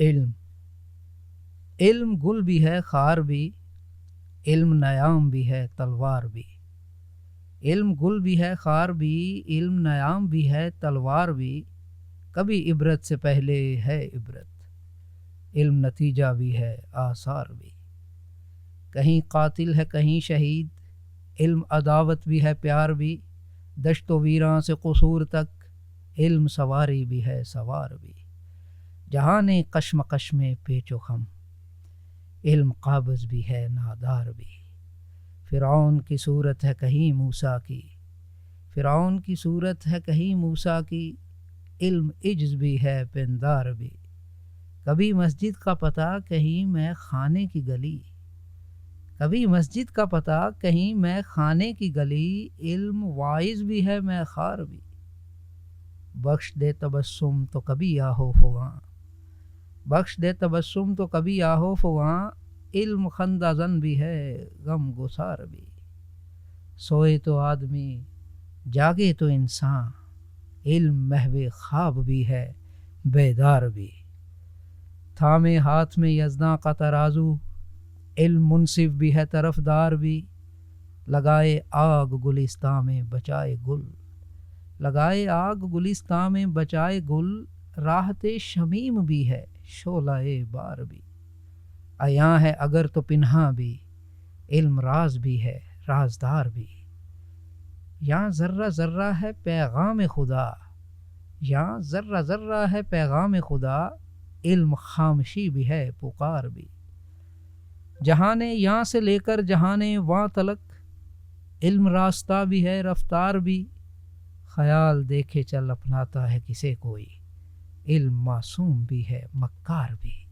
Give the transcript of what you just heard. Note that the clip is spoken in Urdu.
علم علم گل بھی ہے خار بھی، علم نیام بھی ہے تلوار بھی۔ علم گل بھی ہے خار بھی، علم نیام بھی ہے تلوار بھی۔ کبھی عبرت سے پہلے ہے عبرت، علم نتیجہ بھی ہے آثار بھی۔ کہیں قاتل ہے کہیں شہید، علم عداوت بھی ہے پیار بھی۔ دشت و ویراں سے قصور تک، علم سواری بھی ہے سوار بھی۔ جہاں نے کشمکش میں پیچ و خم، علم قابض بھی ہے نادار بھی۔ فرعون کی صورت ہے کہیں موسیٰ کی، فرعون کی صورت ہے کہیں موسیٰ کی۔ علم عجز بھی ہے پندار بھی۔ کبھی مسجد کا پتہ کہیں میں خانے کی گلی، کبھی مسجد کا پتہ کہیں میں خانے کی گلی۔ علم واعظ بھی ہے میں خار بھی، بخش دے تبسم تو کبھی آہو فغاں، بخش دے تبسم تو کبھی آہو فغاں۔ علم خندہ زن بھی ہے غم گسار بھی، سوئے تو آدمی جاگے تو انسان۔ علم محو خواب بھی ہے بیدار بھی۔ تھامے ہاتھ میں یزداں کا ترازو، علم منصف بھی ہے طرفدار بھی۔ لگائے آگ گلستاں میں بچائے گل، لگائے آگ گلستاں میں بچائے گل۔ راحت شمیم بھی ہے شعلہ بار بھی، عیاں ہے اگر تو پنہاں بھی۔ علم راز بھی ہے رازدار بھی۔ یہاں ذرہ ذرہ ہے پیغام خدا، یہاں ذرہ ذرہ ہے پیغام خدا۔ علم خامشی بھی ہے پکار بھی۔ جہاں یہاں سے لے کر جہاں وہاں تلک، علم راستہ بھی ہے رفتار بھی۔ خیال دیکھے چل اپناتا ہے کسے کوئی، علم معصوم بھی ہے مکار بھی۔